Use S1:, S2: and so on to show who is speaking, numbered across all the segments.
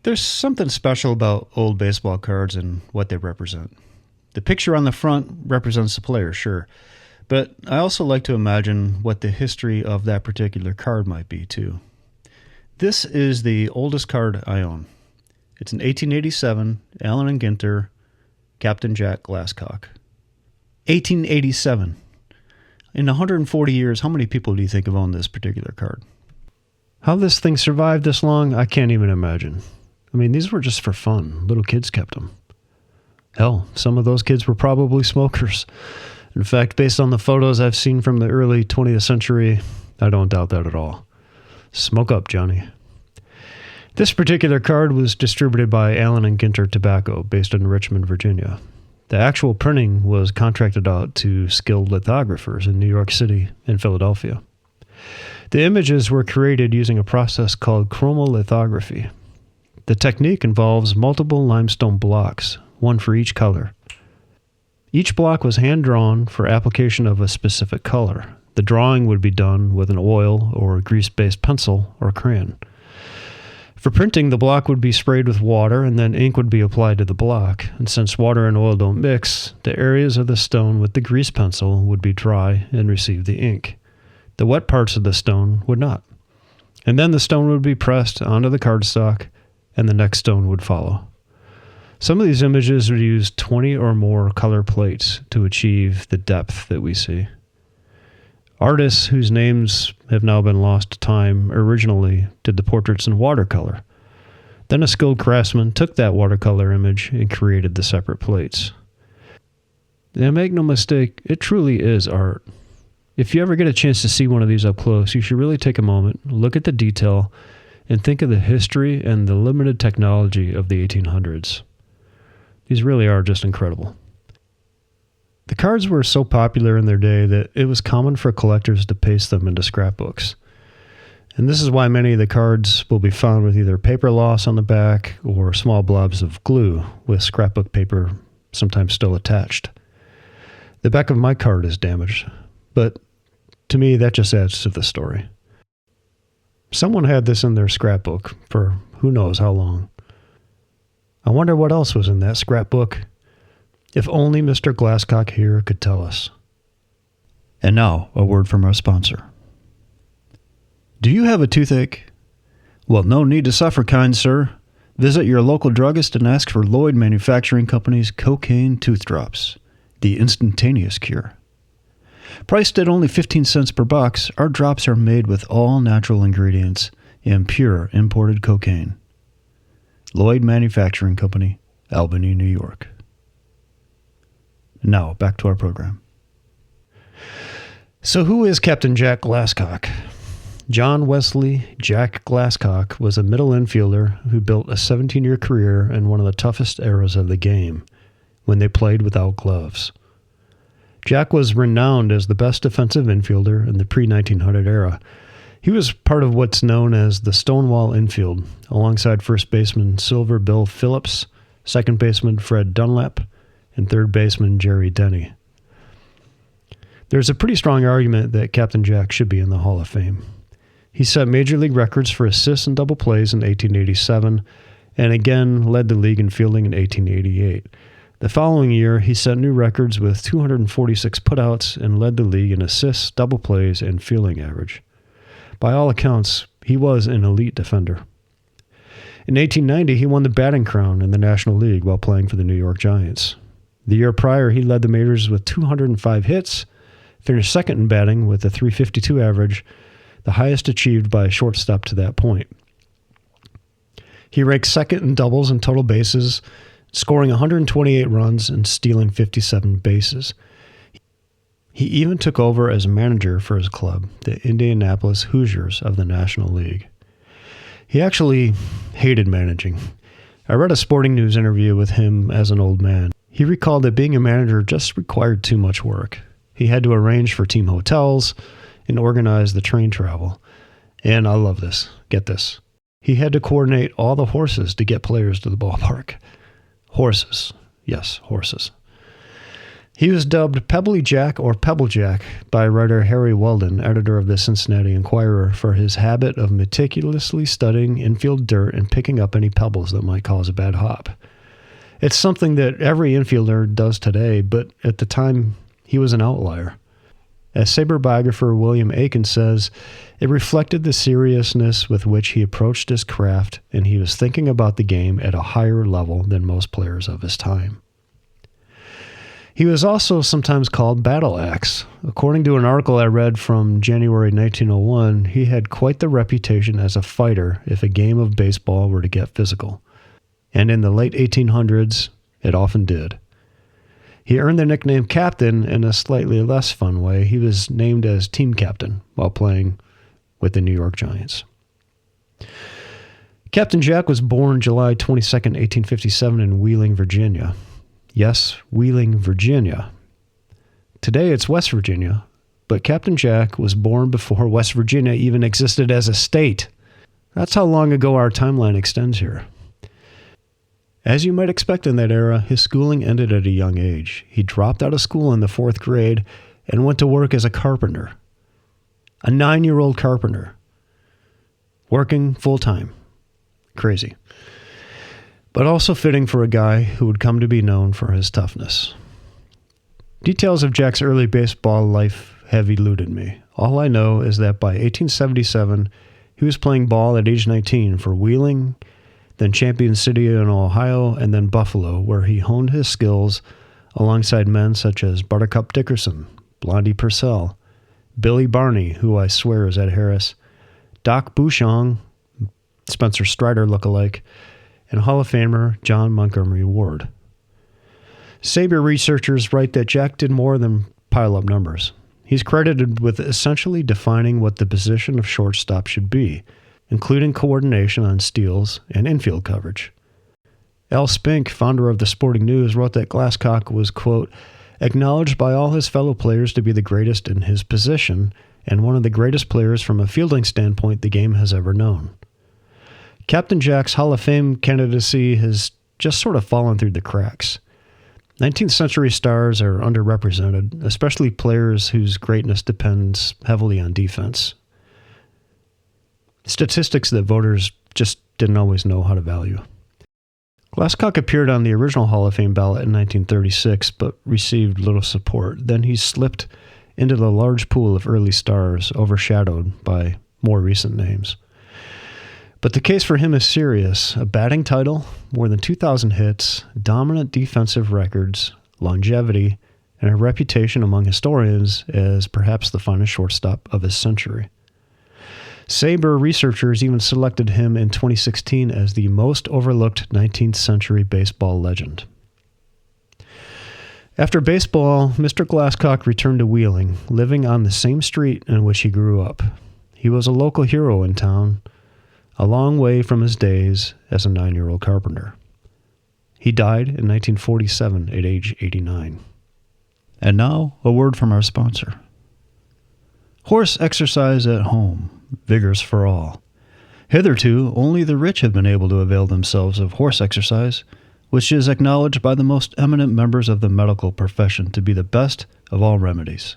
S1: There's something special about old baseball cards and what they represent. The picture on the front represents the player, sure, but I also like to imagine what the history of that particular card might be, too. This is the oldest card I own. It's an 1887 Allen Ginter Captain Jack Glasscock. 1887. In 140 years, how many people do you think have owned this particular card? How this thing survived this long, I can't even imagine. I mean, these were just for fun. Little kids kept them. Hell, some of those kids were probably smokers. In fact, based on the photos I've seen from the early 20th century, I don't doubt that at all. Smoke up, Johnny. This particular card was distributed by Allen Ginter Tobacco, based in Richmond, Virginia. The actual printing was contracted out to skilled lithographers in New York City and Philadelphia. The images were created using a process called chromolithography. The technique involves multiple limestone blocks, one for each color. Each block was hand-drawn for application of a specific color. The drawing would be done with an oil or grease-based pencil or crayon. For printing, the block would be sprayed with water and then ink would be applied to the block. And since water and oil don't mix, the areas of the stone with the grease pencil would be dry and receive the ink. The wet parts of the stone would not. And then the stone would be pressed onto the cardstock and the next stone would follow. Some of these images would use 20 or more color plates to achieve the depth that we see. Artists whose names have now been lost to time originally did the portraits in watercolor. Then a skilled craftsman took that watercolor image and created the separate plates. And make no mistake, it truly is art. If you ever get a chance to see one of these up close, you should really take a moment, look at the detail, and think of the history and the limited technology of the 1800s. These really are just incredible. The cards were so popular in their day that it was common for collectors to paste them into scrapbooks. And this is why many of the cards will be found with either paper loss on the back or small blobs of glue with scrapbook paper sometimes still attached. The back of my card is damaged, but to me that just adds to the story. Someone had this in their scrapbook for who knows how long. I wonder what else was in that scrapbook. If only Mr. Glasscock here could tell us. And now, a word from our sponsor. Do you have a toothache? Well, no need to suffer, kind sir. Visit your local druggist and ask for Lloyd Manufacturing Company's Cocaine Tooth Drops, the instantaneous cure. Priced at only 15 cents per box, our drops are made with all natural ingredients and pure imported cocaine. Lloyd Manufacturing Company, Albany, New York. Now, back to our program. So who is Captain Jack Glasscock? John Wesley Jack Glasscock was a middle infielder who built a 17-year career in one of the toughest eras of the game, when they played without gloves. Jack was renowned as the best defensive infielder in the pre-1900 era. He was part of what's known as the Stonewall infield, alongside first baseman Silver Bill Phillips, second baseman Fred Dunlap, and third baseman Jerry Denny. There's a pretty strong argument that Captain Jack should be in the Hall of Fame. He set major league records for assists and double plays in 1887, and again led the league in fielding in 1888. The following year, he set new records with 246 putouts and led the league in assists, double plays, and fielding average. By all accounts, he was an elite defender. In 1890, he won the batting crown in the National League while playing for the New York Giants. The year prior, he led the majors with 205 hits, finished second in batting with a .352 average, the highest achieved by a shortstop to that point. He ranked second in doubles and total bases, scoring 128 runs and stealing 57 bases. He even took over as manager for his club, the Indianapolis Hoosiers of the National League. He actually hated managing. I read a Sporting News interview with him as an old man. He recalled that being a manager just required too much work. He had to arrange for team hotels and organize the train travel. And I love this. Get this. He had to coordinate all the horses to get players to the ballpark. Horses. Yes, horses. He was dubbed Pebbly Jack or Pebbly Jack by writer Harry Weldon, editor of the Cincinnati Enquirer, for his habit of meticulously studying infield dirt and picking up any pebbles that might cause a bad hop. It's something that every infielder does today, but at the time, he was an outlier. As Sabre biographer William Aiken says, it reflected the seriousness with which he approached his craft, and he was thinking about the game at a higher level than most players of his time. He was also sometimes called Battle Axe. According to an article I read from January 1901, he had quite the reputation as a fighter if a game of baseball were to get physical. And in the late 1800s, it often did. He earned the nickname Captain in a slightly less fun way. He was named as team captain while playing with the New York Giants. Captain Jack was born July 22, 1857 in Wheeling, Virginia. Yes, Wheeling, Virginia. Today it's West Virginia, but Captain Jack was born before West Virginia even existed as a state. That's how long ago our timeline extends here. As you might expect in that era, his schooling ended at a young age. He dropped out of school in the 4th grade and went to work as a carpenter. A 9-year-old carpenter. Working full-time. Crazy. But also fitting for a guy who would come to be known for his toughness. Details of Jack's early baseball life have eluded me. All I know is that by 1877, he was playing ball at age 19 for Wheeling, then Champion City in Ohio, and then Buffalo, where he honed his skills alongside men such as Buttercup Dickerson, Blondie Purcell, Billy Barney, who I swear is Ed Harris, Doc Bouchon, Spencer Strider lookalike, and Hall of Famer John Montgomery Ward. Sabre researchers write that Jack did more than pile up numbers. He's credited with essentially defining what the position of shortstop should be, including coordination on steals and infield coverage. Al Spink, founder of the Sporting News, wrote that Glasscock was, quote, acknowledged by all his fellow players to be the greatest in his position and one of the greatest players from a fielding standpoint the game has ever known. Captain Jack's Hall of Fame candidacy has just sort of fallen through the cracks. 19th century stars are underrepresented, especially players whose greatness depends heavily on defense. Statistics that voters just didn't always know how to value. Glasscock appeared on the original Hall of Fame ballot in 1936, but received little support. Then he slipped into the large pool of early stars, overshadowed by more recent names. But the case for him is serious. A batting title, more than 2,000 hits, dominant defensive records, longevity, and a reputation among historians as perhaps the finest shortstop of his century. Sabre researchers even selected him in 2016 as the most overlooked 19th century baseball legend. After baseball, Mr. Glasscock returned to Wheeling, living on the same street in which he grew up. He was a local hero in town, a long way from his days as a 9-year-old carpenter. He died in 1947 at age 89. And now, a word from our sponsor. Horse exercise at home. Vigors for all. Hitherto, only the rich have been able to avail themselves of horse exercise, which is acknowledged by the most eminent members of the medical profession to be the best of all remedies.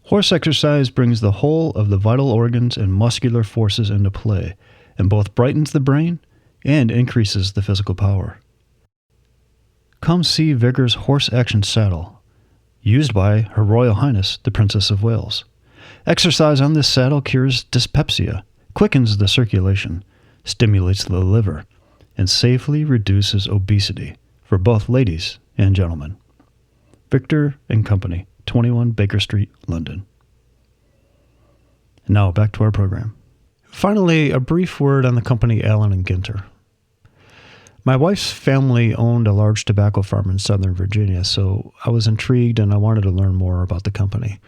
S1: Horse exercise brings the whole of the vital organs and muscular forces into play, and both brightens the brain and increases the physical power. Come see Vigor's Horse Action Saddle, used by Her Royal Highness the Princess of Wales. Exercise on this saddle cures dyspepsia, quickens the circulation, stimulates the liver, and safely reduces obesity for both ladies and gentlemen. Victor & Company, 21 Baker Street, London. And now back to our program. Finally, a brief word on the company Allen Ginter. My wife's family owned a large tobacco farm in Southern Virginia, so I was intrigued and I wanted to learn more about the company.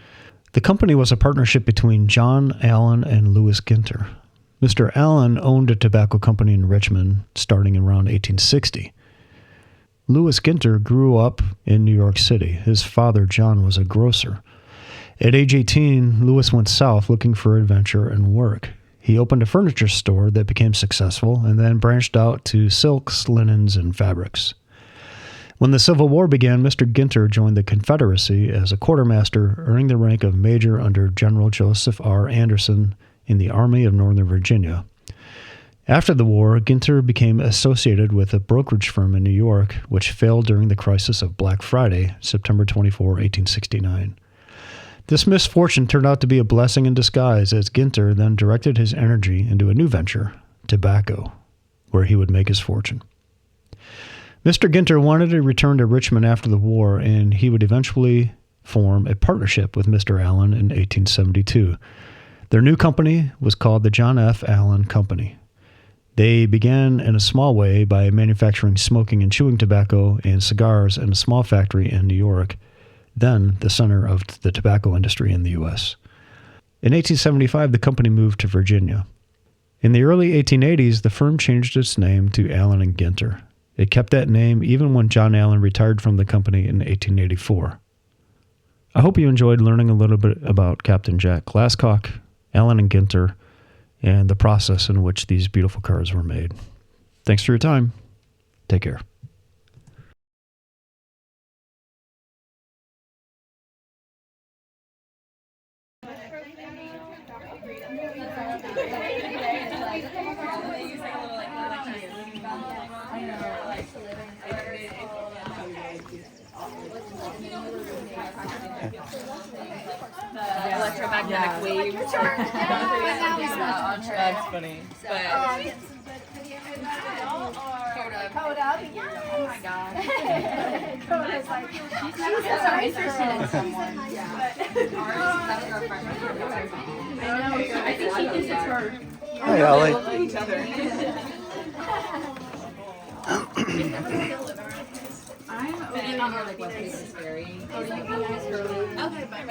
S1: The company was a partnership between John Allen and Louis Ginter. Mr. Allen owned a tobacco company in Richmond starting around 1860. Louis Ginter grew up in New York City. His father, John, was a grocer. At age 18, Louis went south looking for adventure and work. He opened a furniture store that became successful and then branched out to silks, linens, and fabrics. When the Civil War began, Mr. Ginter joined the Confederacy as a quartermaster, earning the rank of major under General Joseph R. Anderson in the Army of Northern Virginia. After the war, Ginter became associated with a brokerage firm in New York, which failed during the crisis of Black Friday, September 24, 1869. This misfortune turned out to be a blessing in disguise, as Ginter then directed his energy into a new venture, tobacco, where he would make his fortune. Mr. Ginter wanted to return to Richmond after the war, and he would eventually form a partnership with Mr. Allen in 1872. Their new company was called the John F. Allen Company. They began in a small way by manufacturing smoking and chewing tobacco and cigars in a small factory in New York, then the center of the tobacco industry in the U.S. In 1875, the company moved to Virginia. In the early 1880s, the firm changed its name to Allen & Ginter. It kept that name even when John Allen retired from the company in 1884. I hope you enjoyed learning a little bit about Captain Jack Glasscock, Allen & Ginter, and the process in which these beautiful cars were made. Thanks for your time. Take care.
S2: Electromagnetic waves. That's funny. Coda. Oh my god. Coda's like, she's so interested in someone. Yeah. That was our friend. I know. I think she thinks it's her.
S3: Hi, Ollie.
S2: They look like each other. I'm okay. Not like what's scary. Okay, bye.